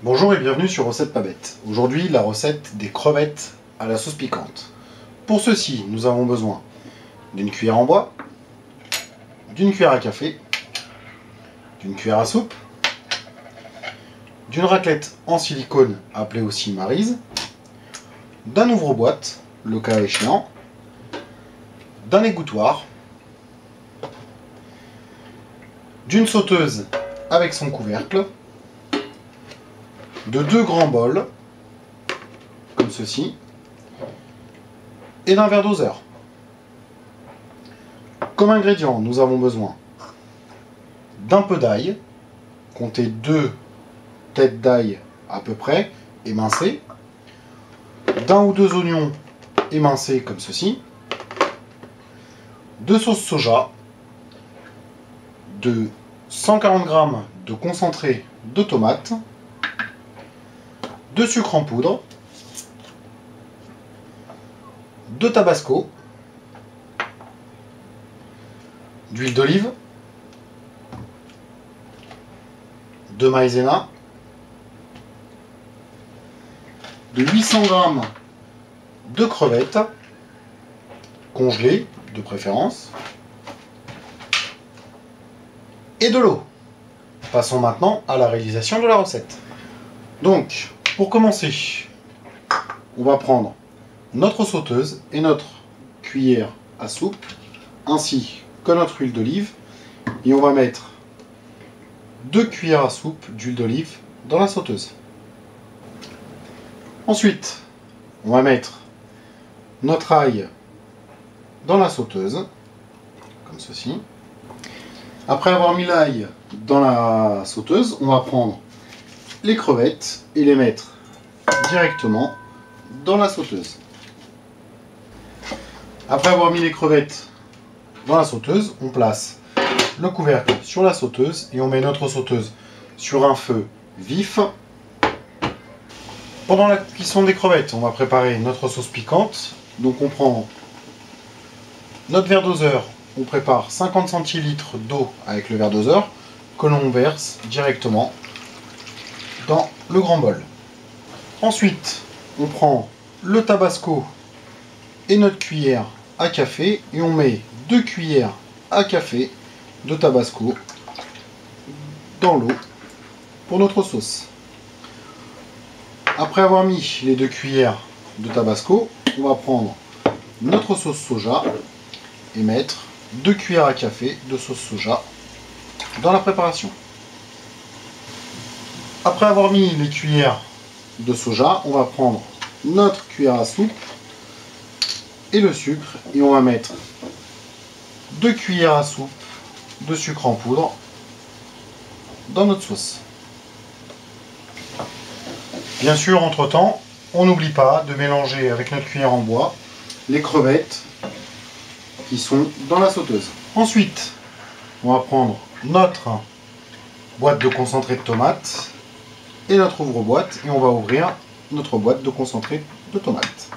Bonjour et bienvenue sur Recette Pas Bête. Aujourd'hui, la recette des crevettes à la sauce piquante. Pour ceci, nous avons besoin d'une cuillère en bois, d'une cuillère à café, d'une cuillère à soupe, d'une raclette en silicone appelée aussi maryse, d'un ouvre-boîte, le cas échéant, d'un égouttoir, d'une sauteuse avec son couvercle, de 2 grands bols, comme ceci, et d'un verre doseur. Comme ingrédient, nous avons besoin d'un peu d'ail, comptez 2 têtes d'ail à peu près, émincées, d'un ou 2 oignons émincés comme ceci, de sauce soja, de 140 g de concentré de tomate, de sucre en poudre, de tabasco, d'huile d'olive, de maïzena, de 800 g de crevettes, congelées de préférence, et de l'eau. Passons maintenant à la réalisation de la recette. Donc, pour commencer, on va prendre notre sauteuse et notre cuillère à soupe, ainsi que notre huile d'olive, et on va mettre 2 cuillères à soupe d'huile d'olive dans la sauteuse. Ensuite, on va mettre notre ail dans la sauteuse, comme ceci. Après avoir mis l'ail dans la sauteuse, on va prendre les crevettes et les mettre directement dans la sauteuse. Après avoir mis les crevettes dans la sauteuse, on place le couvercle sur la sauteuse et on met notre sauteuse sur un feu vif. Pendant la cuisson des crevettes, on va préparer notre sauce piquante. Donc on prend notre verre doseur, on prépare 50 centilitres d'eau avec le verre doseur que l'on verse directement dans le grand bol. Ensuite, on prend le tabasco et notre cuillère à café et on met 2 cuillères à café de tabasco dans l'eau pour notre sauce. Après avoir mis les 2 cuillères de tabasco, on va prendre notre sauce soja et mettre 2 cuillères à café de sauce soja dans la préparation. Après avoir mis les cuillères de soja, on va prendre notre cuillère à soupe et le sucre et on va mettre 2 cuillères à soupe de sucre en poudre dans notre sauce. Bien sûr, entre-temps, on n'oublie pas de mélanger avec notre cuillère en bois les crevettes qui sont dans la sauteuse. Ensuite, on va prendre notre boîte de concentré de tomate et notre ouvre-boîte et on va ouvrir notre boîte de concentré de tomate.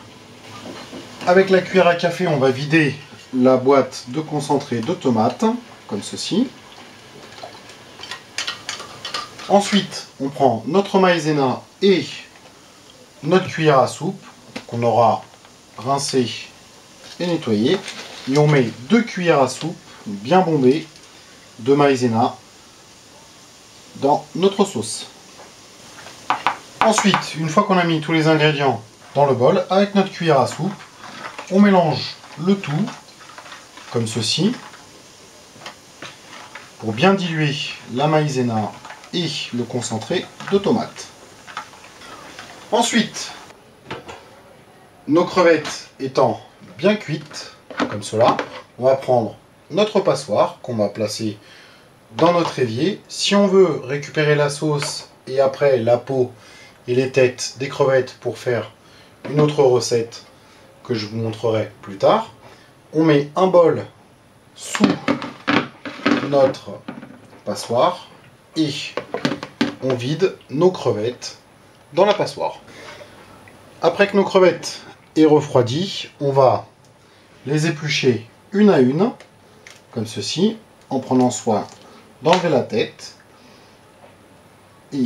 Avec la cuillère à café, on va vider la boîte de concentré de tomate, comme ceci. Ensuite, on prend notre maïzena et notre cuillère à soupe, qu'on aura rincé et nettoyé, et on met 2 cuillères à soupe bien bombées de maïzena dans notre sauce. Ensuite, une fois qu'on a mis tous les ingrédients dans le bol, avec notre cuillère à soupe, on mélange le tout, comme ceci, pour bien diluer la maïzena et le concentré de tomate. Ensuite, nos crevettes étant bien cuites, comme cela, on va prendre notre passoire qu'on va placer dans notre évier. Si on veut récupérer la sauce et après la peau et les têtes des crevettes pour faire une autre recette que je vous montrerai plus tard, on met un bol sous notre passoire et on vide nos crevettes dans la passoire. Après que nos crevettes aient refroidi, on va les éplucher une à une, comme ceci, en prenant soin d'enlever la tête et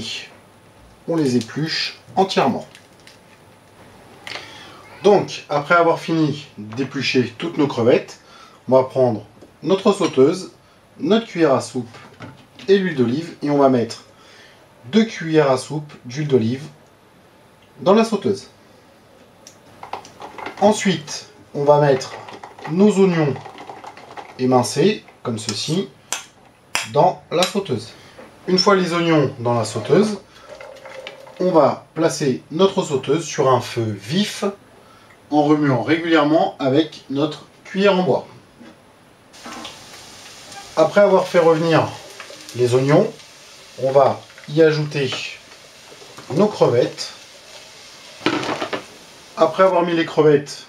on les épluche entièrement. Donc, après avoir fini d'éplucher toutes nos crevettes, on va prendre notre sauteuse, notre cuillère à soupe et l'huile d'olive, et on va mettre 2 cuillères à soupe d'huile d'olive dans la sauteuse. Ensuite, on va mettre nos oignons émincés, comme ceci, dans la sauteuse. Une fois les oignons dans la sauteuse, on va placer notre sauteuse sur un feu vif en remuant régulièrement avec notre cuillère en bois. Après avoir fait revenir les oignons, on va y ajouter nos crevettes. Après avoir mis les crevettes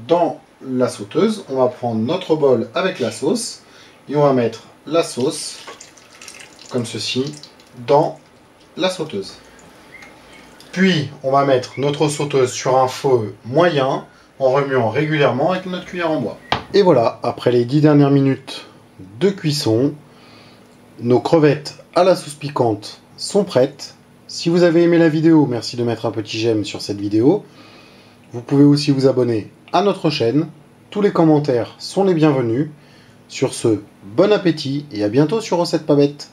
dans la sauteuse, on va prendre notre bol avec la sauce et on va mettre la sauce, comme ceci, dans la sauteuse. Puis, on va mettre notre sauteuse sur un feu moyen en remuant régulièrement avec notre cuillère en bois. Et voilà, après les 10 dernières minutes de cuisson, nos crevettes à la sauce piquante sont prêtes. Si vous avez aimé la vidéo, merci de mettre un petit j'aime sur cette vidéo. Vous pouvez aussi vous abonner à notre chaîne. Tous les commentaires sont les bienvenus. Sur ce, bon appétit et à bientôt sur Recettes Pas Bêtes.